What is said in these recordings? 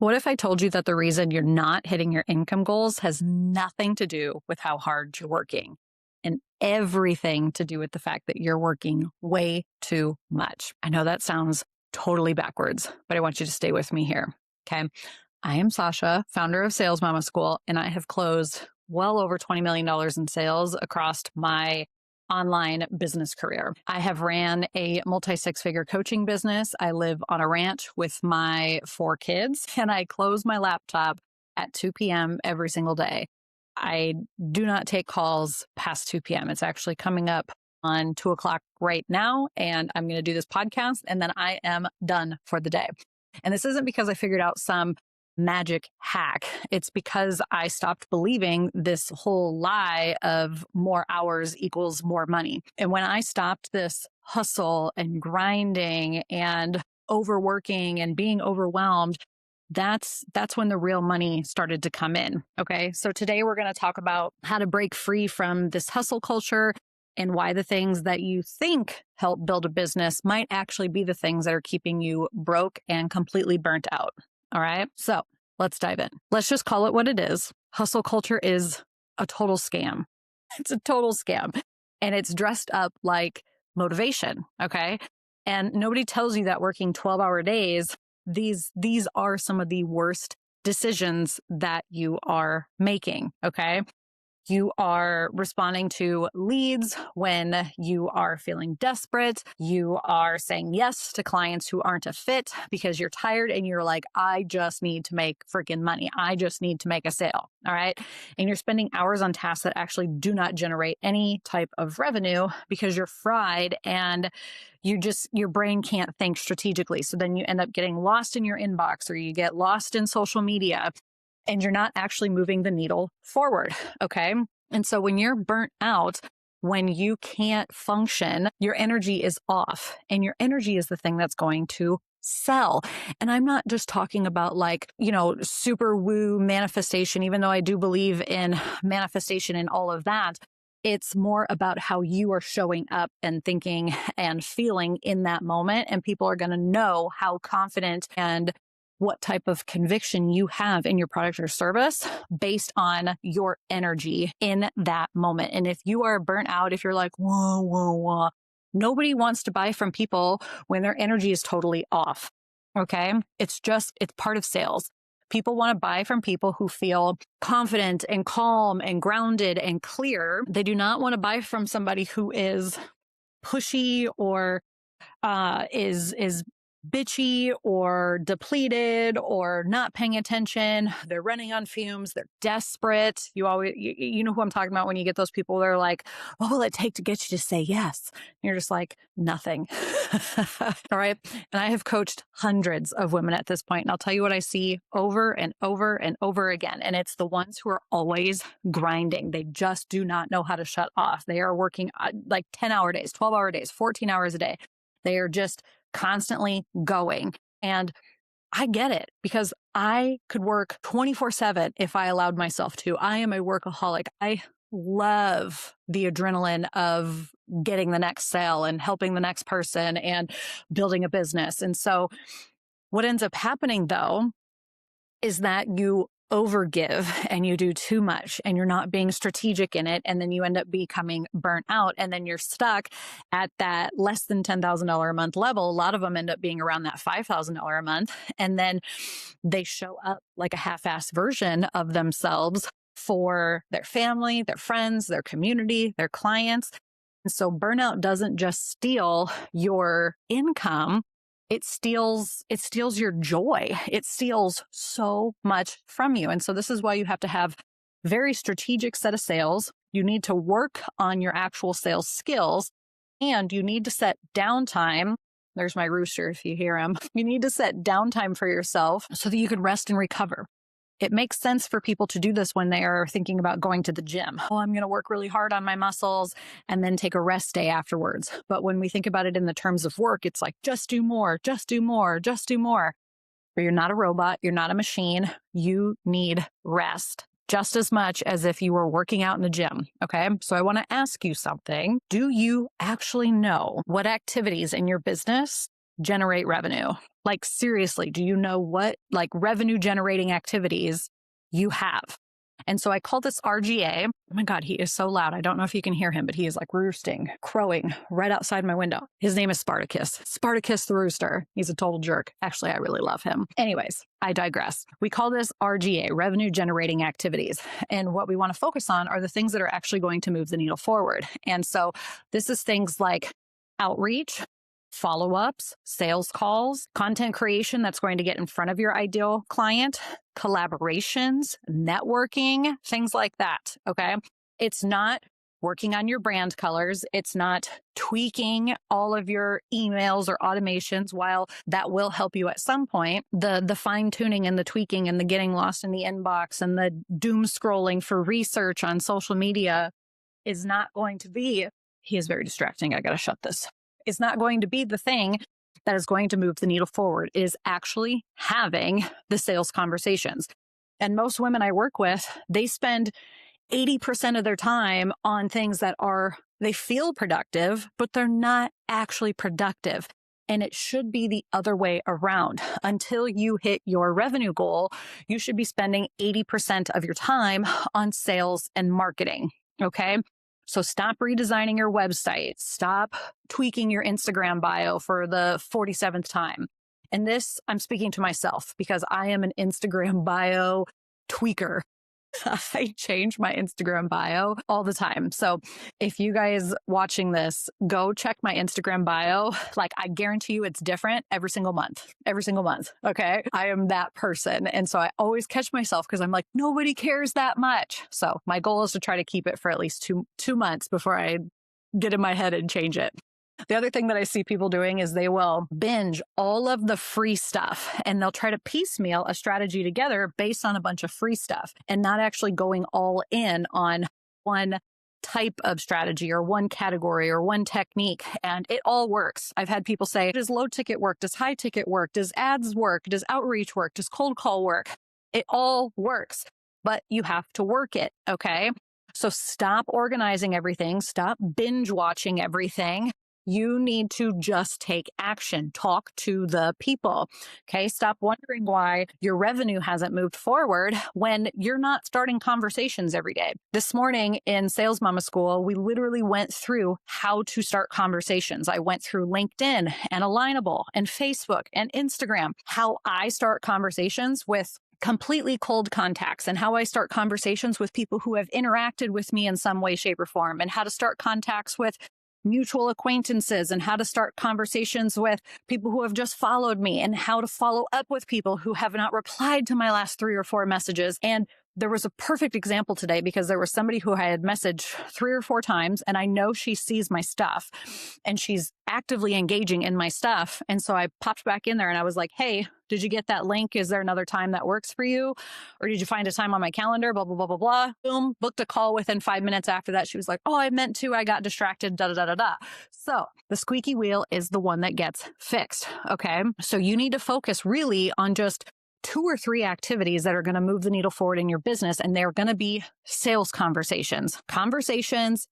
What if I told you that the reason you're not hitting your income goals has nothing to do with how hard you're working and everything to do with the fact that you're working way too much? I know that sounds totally backwards, but I want you to stay with me here. Okay. I am Sausha, founder of Sales Mama School, and I have closed well over $20 million in sales across my online business career. I have ran a multi-six-figure coaching business. I live on a ranch with my 4 kids, and I close my laptop at 2 p.m. every single day. I do not take calls past 2 p.m. It's actually coming up on 2 o'clock right now, and I'm going to do this podcast, and then I am done for the day. And this isn't because I figured out some magic hack. It's because I stopped believing this whole lie of more hours equals more money. And when I stopped this hustle and grinding and overworking and being overwhelmed, that's when the real money started to come in. Okay. So today we're going to talk about how to break free from this hustle culture and why the things that you think help build a business might actually be the things that are keeping you broke and completely burnt out. All right. So let's dive in. Let's just call it what it is. Hustle culture is a total scam. It's a total scam. And it's dressed up like motivation. Okay. And nobody tells you that working 12-hour days, these are some of the worst decisions that you are making. Okay. You are responding to leads when you are feeling desperate. You are saying yes to clients who aren't a fit because you're tired and you're like, I just need to make freaking money. I just need to make a sale. All right. And you're spending hours on tasks that actually do not generate any type of revenue because you're fried and your brain can't think strategically. So then you end up getting lost in your inbox or you get lost in social media. And you're not actually moving the needle forward. Okay. And so when you're burnt out, when you can't function, your energy is off, and your energy is the thing that's going to sell. And I'm not just talking about super woo manifestation, even though I do believe in manifestation and all of that. It's more about how you are showing up and thinking and feeling in that moment. And people are going to know how confident and what type of conviction you have in your product or service based on your energy in that moment. And if you are burnt out, if you're like, whoa, whoa, whoa, nobody wants to buy from people when their energy is totally off. Okay. It's part of sales. People want to buy from people who feel confident and calm and grounded and clear. They do not want to buy from somebody who is pushy or is bitchy or depleted or not paying attention. They're running on fumes. They're desperate. You know who I'm talking about when you get those people that are like, what will it take to get you to say yes? And you're just like, nothing. All right. And I have coached hundreds of women at this point, and I'll tell you what I see over and over and over again. And it's the ones who are always grinding. They just do not know how to shut off. They are working like 10-hour days, 12-hour days, 14 hours a day. They are just constantly going. And I get it because I could work 24/7 if I allowed myself to. I am a workaholic. I love the adrenaline of getting the next sale and helping the next person and building a business. And so what ends up happening though is that you overgive and you do too much and you're not being strategic in it. And then you end up becoming burnt out, and then you're stuck at that less than $10,000 a month level. A lot of them end up being around that $5,000 a month. And then they show up like a half-assed version of themselves for their family, their friends, their community, their clients. And so burnout doesn't just steal your income. It steals your joy. It steals so much from you. And so this is why you have to have very strategic set of sales. You need to work on your actual sales skills, and you need to set downtime. There's my rooster if you hear him. You need to set downtime for yourself so that you can rest and recover. It makes sense for people to do this when they are thinking about going to the gym. Oh, I'm going to work really hard on my muscles and then take a rest day afterwards. But when we think about it in the terms of work, it's like, just do more, just do more, just do more. But you're not a robot. You're not a machine. You need rest just as much as if you were working out in the gym. Okay. So I want to ask you something. Do you actually know what activities in your business generate revenue. Like, seriously, do you know what like revenue generating activities you have? And so I call this RGA. Oh my God, he is so loud. I don't know if you can hear him, but he is like roosting, crowing right outside my window. His name is Spartacus. Spartacus the rooster. He's a total jerk. Actually, I really love him. Anyways, I digress. We call this RGA, revenue generating activities. And what we want to focus on are the things that are actually going to move the needle forward. And so this is things like outreach, follow-ups, sales calls, content creation that's going to get in front of your ideal client, collaborations, networking, things like that. Okay. It's not working on your brand colors. It's not tweaking all of your emails or automations. While that will help you at some point, the fine tuning and the tweaking and the getting lost in the inbox and the doom scrolling for research on social media is not going to be, he is very distracting. I got to shut this. It's not going to be the thing that is going to move the needle forward. It is actually having the sales conversations. And most women I work with, they spend 80% of their time on things that they feel productive, but they're not actually productive. And it should be the other way around. Until you hit your revenue goal, you should be spending 80% of your time on sales and marketing. Okay. So stop redesigning your website. Stop tweaking your Instagram bio for the 47th time. And this, I'm speaking to myself because I am an Instagram bio tweaker. I change my Instagram bio all the time. So if you guys watching this, go check my Instagram bio. Like, I guarantee you it's different every single month. Okay. I am that person. And so I always catch myself because I'm like, nobody cares that much. So my goal is to try to keep it for at least two months before I get in my head and change it. The other thing that I see people doing is they will binge all of the free stuff and they'll try to piecemeal a strategy together based on a bunch of free stuff and not actually going all in on one type of strategy or one category or one technique. And it all works. I've had people say, does low ticket work? Does high ticket work? Does ads work? Does outreach work? Does cold call work? It all works, but you have to work it. Okay. So stop organizing everything. Stop binge watching everything. You need to just take action. Talk to the people. Okay. Stop wondering why your revenue hasn't moved forward when you're not starting conversations every day. This morning in Sales Mama School, we literally went through how to start conversations. I went through LinkedIn and Alignable and Facebook and Instagram, how I start conversations with completely cold contacts and how I start conversations with people who have interacted with me in some way, shape, or form, and how to start contacts with mutual acquaintances and how to start conversations with people who have just followed me and how to follow up with people who have not replied to my last 3 or 4 messages. And there was a perfect example today because there was somebody who I had messaged 3 or 4 times and I know she sees my stuff and she's actively engaging in my stuff. And so I popped back in there and I was like, hey, did you get that link? Is there another time that works for you? Or did you find a time on my calendar? Blah, blah, blah, blah, blah. Boom, booked a call within 5 minutes after that. She was like, oh, I meant to. I got distracted, da, da, da, da, da. So the squeaky wheel is the one that gets fixed. Okay. So you need to focus really on just 2 or 3 activities that are going to move the needle forward in your business. And they're going to be sales conversations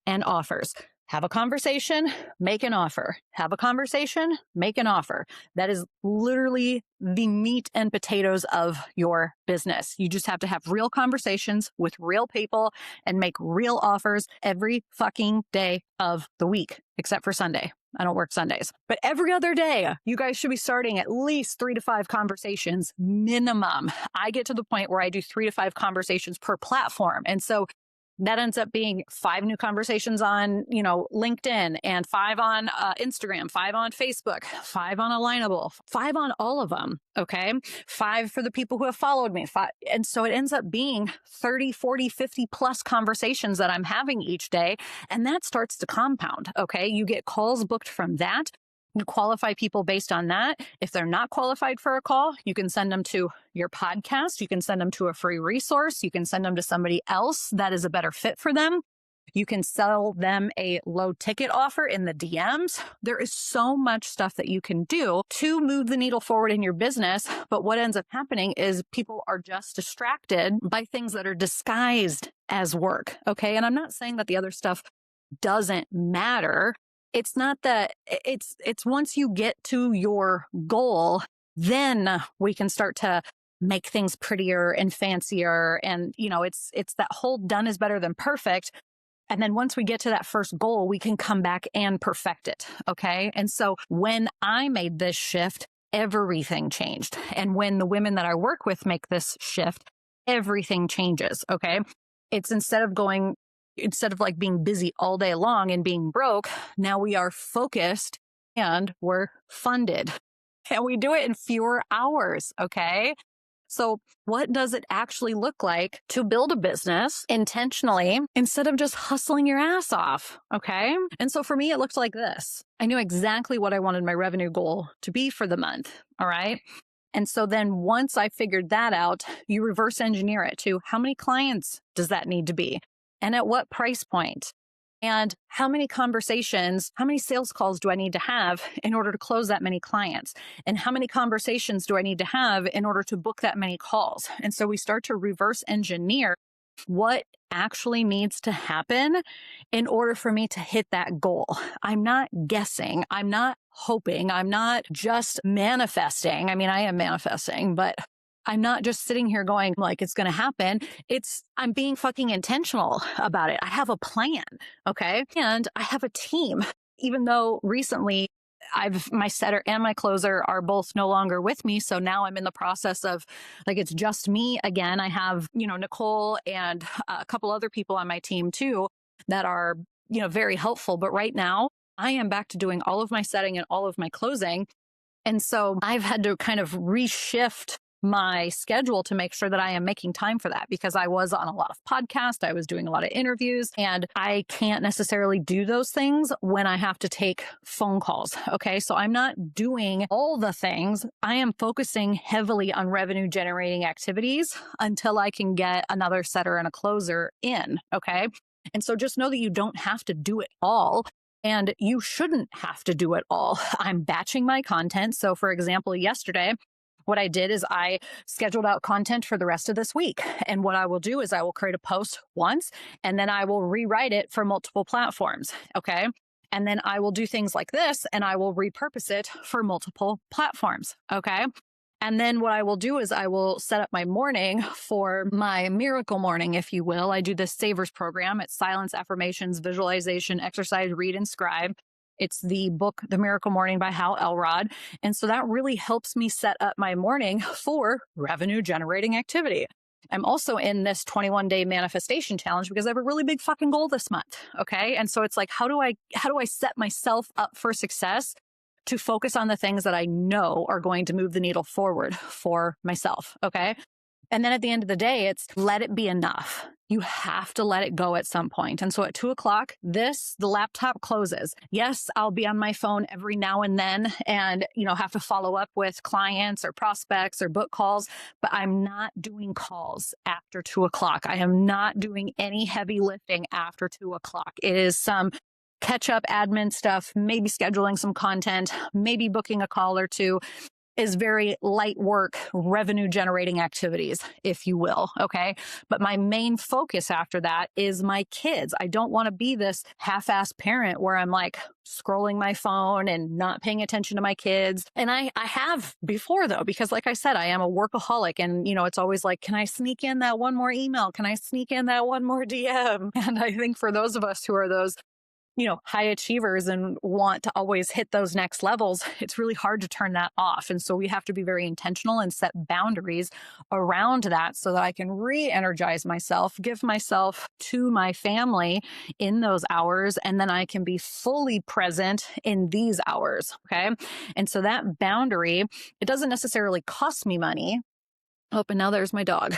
and offers. Have a conversation, make an offer. Have a conversation, make an offer. That is literally the meat and potatoes of your business. You just have to have real conversations with real people and make real offers every fucking day of the week, except for Sunday. I don't work Sundays, but every other day, you guys should be starting at least 3 to 5 conversations minimum. I get to the point where I do 3 to 5 conversations per platform. And so that ends up being 5 new conversations on, LinkedIn and 5 on Instagram, 5 on Facebook, 5 on Alignable, 5 on all of them. Okay. 5 for the people who have followed me. 5. And so it ends up being 30, 40, 50 plus conversations that I'm having each day. And that starts to compound. Okay. You get calls booked from that. You qualify people based on that. If they're not qualified for a call, you can send them to your podcast. You can send them to a free resource. You can send them to somebody else that is a better fit for them. You can sell them a low ticket offer in the DMs. There is so much stuff that you can do to move the needle forward in your business. But what ends up happening is people are just distracted by things that are disguised as work. Okay. And I'm not saying that the other stuff doesn't matter. it's not that it's once you get to your goal, then we can start to make things prettier and fancier. And, it's that whole done is better than perfect. And then once we get to that first goal, we can come back and perfect it. Okay. And so when I made this shift, everything changed. And when the women that I work with make this shift, everything changes. Okay. It's instead of like being busy all day long and being broke, now we are focused and we're funded and we do it in fewer hours. Okay. So what does it actually look like to build a business intentionally instead of just hustling your ass off? Okay. And so for me, it looked like this. I knew exactly what I wanted my revenue goal to be for the month. All right. And so then once I figured that out, you reverse engineer it to how many clients does that need to be? And at what price point? And how many conversations, how many sales calls do I need to have in order to close that many clients? And how many conversations do I need to have in order to book that many calls? And so we start to reverse engineer what actually needs to happen in order for me to hit that goal. I'm not guessing. I'm not hoping. I'm not just manifesting. I mean, I am manifesting, but I'm not just sitting here going like it's going to happen. I'm being fucking intentional about it. I have a plan. Okay. And I have a team, even though recently my setter and my closer are both no longer with me. So now I'm in the process of like, it's just me again. I have, Nicole and a couple other people on my team too that are, very helpful. But right now I am back to doing all of my setting and all of my closing. And so I've had to kind of reshift my schedule to make sure that I am making time for that because I was on a lot of podcasts. I was doing a lot of interviews and I can't necessarily do those things when I have to take phone calls. Okay. So I'm not doing all the things. I am focusing heavily on revenue generating activities until I can get another setter and a closer in. Okay. And so just know that you don't have to do it all. And you shouldn't have to do it all. I'm batching my content. So for example, yesterday, what I did is I scheduled out content for the rest of this week. And what I will do is I will create a post once and then I will rewrite it for multiple platforms. Okay. And then I will do things like this and I will repurpose it for multiple platforms. Okay. And then what I will do is I will set up my morning for my miracle morning, if you will. I do this Savers program. It's silence, affirmations, visualization, exercise, read, and scribe. It's the book, The Miracle Morning by Hal Elrod. And so that really helps me set up my morning for revenue generating activity. I'm also in this 21-day manifestation challenge because I have a really big fucking goal this month. Okay. And so it's like, how do I set myself up for success to focus on the things that I know are going to move the needle forward for myself? Okay. And then at the end of the day, it's let it be enough. You have to let it go at some point. And so at 2:00, the laptop closes. Yes, I'll be on my phone every now and then and, have to follow up with clients or prospects or book calls, but I'm not doing calls after 2:00. I am not doing any heavy lifting after 2:00. It is some catch up admin stuff, maybe scheduling some content, maybe booking a call or two. Is very light work, revenue generating activities, if you will. Okay. But my main focus after that is my kids. I don't want to be this half-assed parent where I'm like scrolling my phone and not paying attention to my kids. And I have before though, because like I said, I am a workaholic and, it's always like, can I sneak in that one more email? Can I sneak in that one more DM? And I think for those of us who are those high achievers and want to always hit those next levels, it's really hard to turn that off. And so we have to be very intentional and set boundaries around that so that I can re-energize myself, give myself to my family in those hours, and then I can be fully present in these hours. Okay. And so that boundary, it doesn't necessarily cost me money. Oh, and now there's my dog.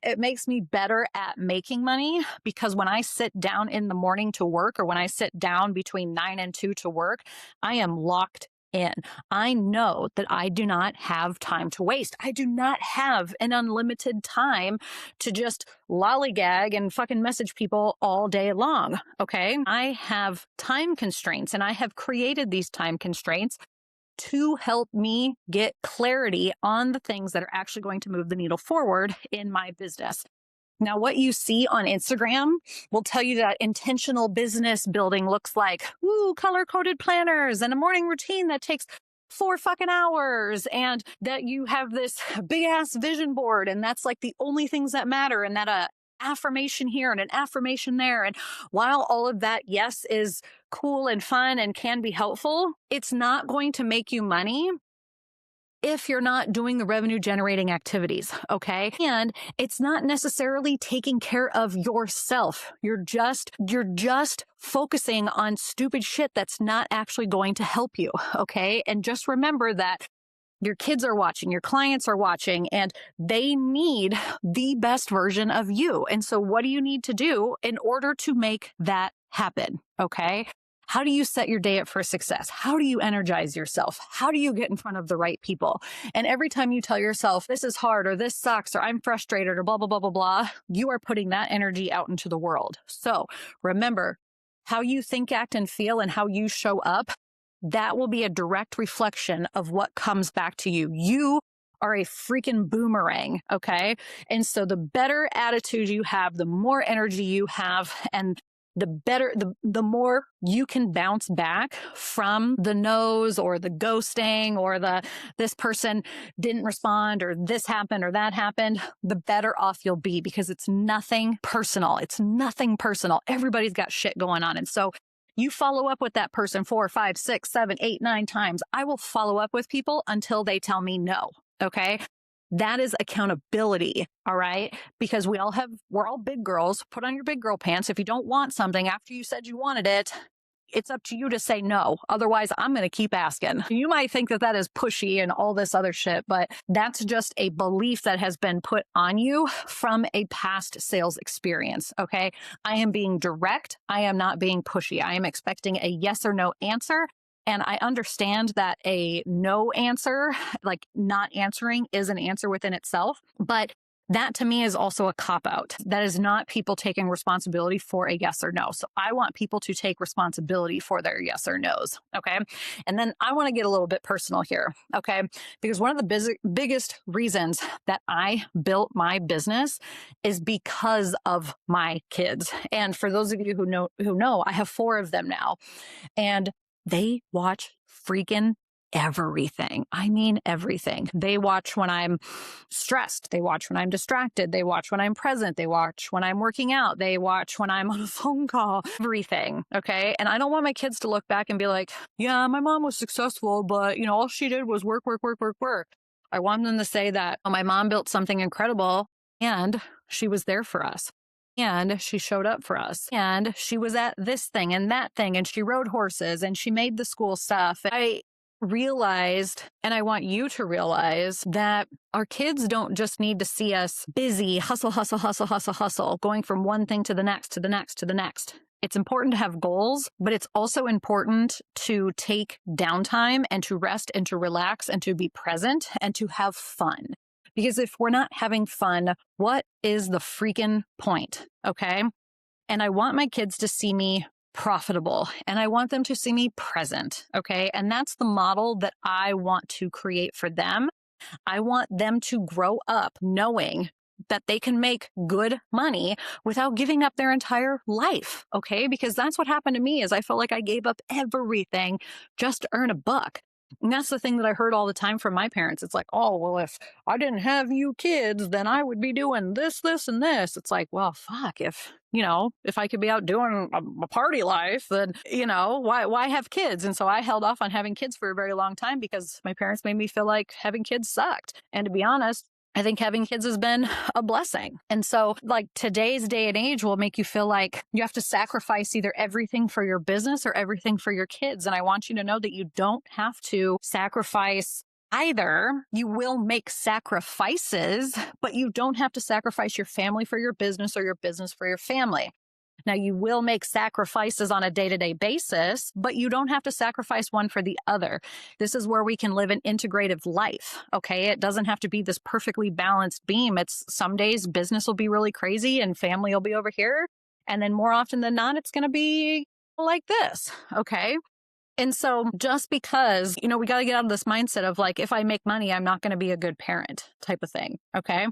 It makes me better at making money because when I sit down in the morning to work or when I sit down between 9 and 2 to work, I am locked in. I know that I do not have time to waste. I do not have an unlimited time to just lollygag and fucking message people all day long. Okay. I have time constraints and I have created these time constraints to help me get clarity on the things that are actually going to move the needle forward in my business. Now, what you see on Instagram will tell you that intentional business building looks like, color coded planners and a morning routine that takes 4 fucking hours, and that you have this big ass vision board. And that's like the only things that matter. And that affirmation here and an affirmation there. And while all of that, yes, is cool and fun and can be helpful, it's not going to make you money if you're not doing the revenue generating activities, okay? And it's not necessarily taking care of yourself. You're just focusing on stupid shit that's not actually going to help you, okay? And just remember that your kids are watching, your clients are watching, and they need the best version of you. And so what do you need to do in order to make that happen, okay? How do you set your day up for success? How do you energize yourself? How do you get in front of the right people? And every time you tell yourself, this is hard, or this sucks, or I'm frustrated, or blah, blah, blah, blah, blah, you are putting that energy out into the world. So remember, how you think, act, and feel, and how you show up, that will be a direct reflection of what comes back to you. You are a freaking boomerang, okay? And so the better attitude you have, the more energy you have, and the better, the more you can bounce back from the no's or the ghosting or this person didn't respond or this happened or that happened, the better off you'll be, because it's nothing personal. It's nothing personal. Everybody's got shit going on. And so you follow up with that person 4, 5, 6, 7, 8, 9 times. I will follow up with people until they tell me no. Okay. That is accountability. All right. Because we're all big girls. Put on your big girl pants. If you don't want something after you said you wanted it, it's up to you to say no. Otherwise, I'm going to keep asking. You might think that is pushy and all this other shit, but that's just a belief that has been put on you from a past sales experience. Okay. I am being direct. I am not being pushy. I am expecting a yes or no answer. And I understand that a no answer, like not answering, is an answer within itself. But that to me is also a cop-out. That is not people taking responsibility for a yes or no. So I want people to take responsibility for their yes or no's. Okay. And then I want to get a little bit personal here. Okay. Because one of the biggest reasons that I built my business is because of my kids. And for those of you who know, I have 4 of them now. And they watch freaking everything. I mean, everything. They watch when I'm stressed. They watch when I'm distracted. They watch when I'm present. They watch when I'm working out. They watch when I'm on a phone call, everything. Okay. And I don't want my kids to look back and be like, yeah, my mom was successful, but all she did was work, work, work, work, work. I want them to say that, oh, my mom built something incredible and she was there for us. And she showed up for us. And she was at this thing and that thing. And she rode horses and she made the school stuff. I realized, and I want you to realize, that our kids don't just need to see us busy, hustle, hustle, hustle, hustle, hustle, going from one thing to the next, to the next, to the next. It's important to have goals, but it's also important to take downtime and to rest and to relax and to be present and to have fun. Because if we're not having fun, what is the freaking point? Okay. And I want my kids to see me profitable and I want them to see me present. Okay. And that's the model that I want to create for them. I want them to grow up knowing that they can make good money without giving up their entire life. Okay. Because that's what happened to me, is I felt like I gave up everything just to earn a buck. And that's the thing that I heard all the time from my parents. It's like, oh, well, if I didn't have you kids, then I would be doing this, this, and this. It's like, well, fuck, if I could be out doing a party life, then, why have kids? And so I held off on having kids for a very long time because my parents made me feel like having kids sucked. And to be honest, I think having kids has been a blessing. And so like today's day and age will make you feel like you have to sacrifice either everything for your business or everything for your kids. And I want you to know that you don't have to sacrifice either. You will make sacrifices, but you don't have to sacrifice your family for your business or your business for your family. Now, you will make sacrifices on a day-to-day basis, but you don't have to sacrifice one for the other. This is where we can live an integrative life, okay? It doesn't have to be this perfectly balanced beam. It's some days business will be really crazy and family will be over here. And then more often than not, it's going to be like this, okay? And so just because, we got to get out of this mindset of like, if I make money, I'm not going to be a good parent type of thing. Okay.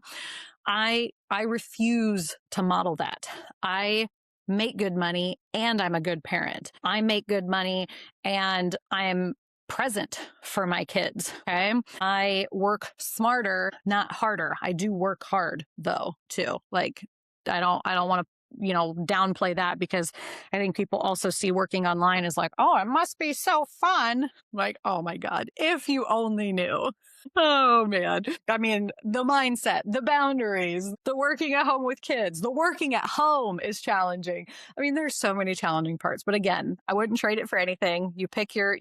I refuse to model that. I make good money and I'm a good parent. I make good money and I'm present for my kids. Okay. I work smarter, not harder. I do work hard though, too. Like I don't want to downplay that, because I think people also see working online as like, oh, it must be so fun. Like, oh my God, if you only knew. Oh man. I mean, the mindset, the boundaries, the working at home with kids, the working at home is challenging. I mean, there's so many challenging parts, but again, I wouldn't trade it for anything. You pick your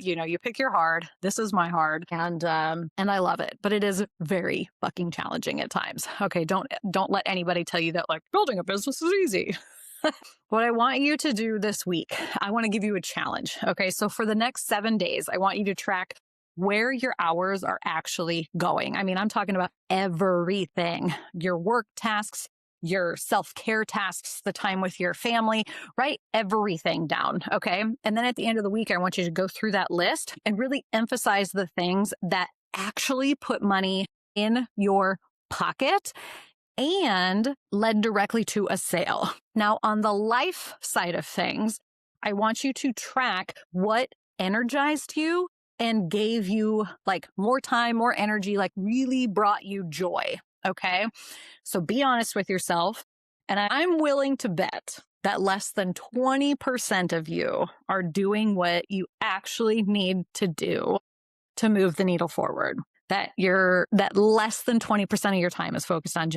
hard. This is my hard, and I love it, but it is very fucking challenging at times. Okay. Don't let anybody tell you that like building a business is easy. What I want you to do this week, I want to give you a challenge. Okay. So for the next 7 days, I want you to track where your hours are actually going. I mean, I'm talking about everything, your work tasks, your self-care tasks, the time with your family, write everything down. Okay. And then at the end of the week, I want you to go through that list and really emphasize the things that actually put money in your pocket and led directly to a sale. Now, on the life side of things, I want you to track what energized you and gave you like more time, more energy, like really brought you joy. Okay. So be honest with yourself. And I'm willing to bet that less than 20% of you are doing what you actually need to do to move the needle forward. That less than 20% of your time is focused on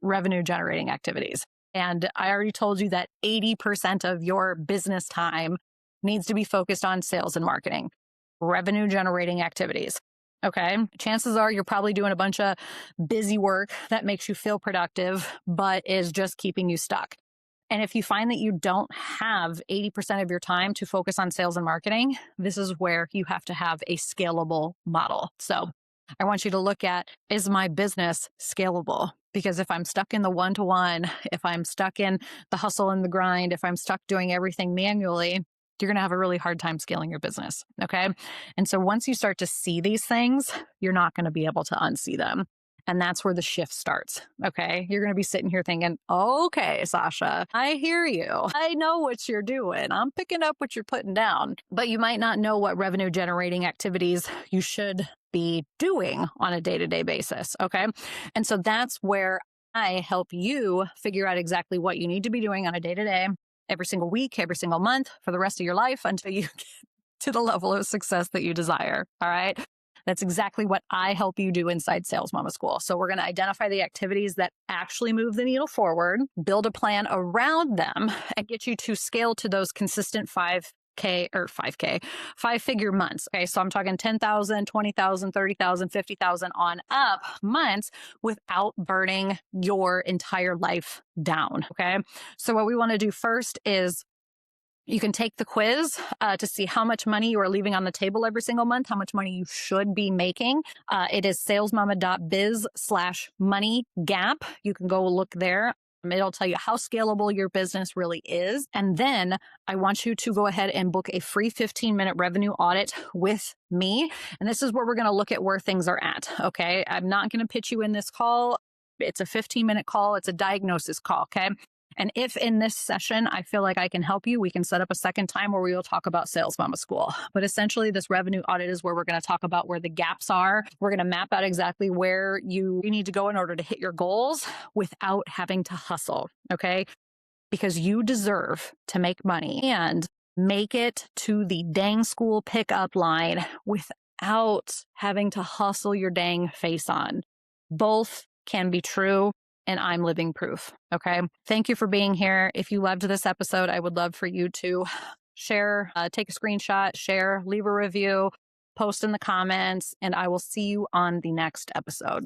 revenue generating activities. And I already told you that 80% of your business time needs to be focused on sales and marketing, revenue generating activities. Okay. Chances are you're probably doing a bunch of busy work that makes you feel productive, but is just keeping you stuck. And if you find that you don't have 80% of your time to focus on sales and marketing, this is where you have to have a scalable model. So I want you to look at, is my business scalable? Because if I'm stuck in the one-to-one, if I'm stuck in the hustle and the grind, if I'm stuck doing everything manually, you're going to have a really hard time scaling your business. Okay. And so once you start to see these things, you're not going to be able to unsee them. And that's where the shift starts. Okay. You're going to be sitting here thinking, okay, Sausha, I hear you. I know what you're doing. I'm picking up what you're putting down, but you might not know what revenue generating activities you should be doing on a day-to-day basis. Okay. And so that's where I help you figure out exactly what you need to be doing on a day-to-day, every single week, every single month, for the rest of your life until you get to the level of success that you desire. All right. That's exactly what I help you do inside Sales Mama School. So we're going to identify the activities that actually move the needle forward, build a plan around them, and get you to scale to those consistent 5-figure months. Okay. So I'm talking 10,000, 20,000, 30,000, 50,000 on up months without burning your entire life down. Okay. So what we want to do first is you can take the quiz to see how much money you are leaving on the table every single month, how much money you should be making. It is salesmama.biz/money gap. You can go look there. It'll tell you how scalable your business really is. And then I want you to go ahead and book a free 15-minute revenue audit with me. And this is where we're going to look at where things are at. Okay. I'm not going to pitch you in this call. It's a 15-minute call. It's a diagnosis call. Okay. And if in this session, I feel like I can help you, we can set up a second time where we will talk about Sales Mama School. But essentially, this revenue audit is where we're going to talk about where the gaps are. We're going to map out exactly where you need to go in order to hit your goals without having to hustle. Okay. Because you deserve to make money and make it to the dang school pickup line without having to hustle your dang face on. Both can be true. And I'm living proof. Okay. Thank you for being here. If you loved this episode, I would love for you to share, take a screenshot, share, leave a review, post in the comments, and I will see you on the next episode.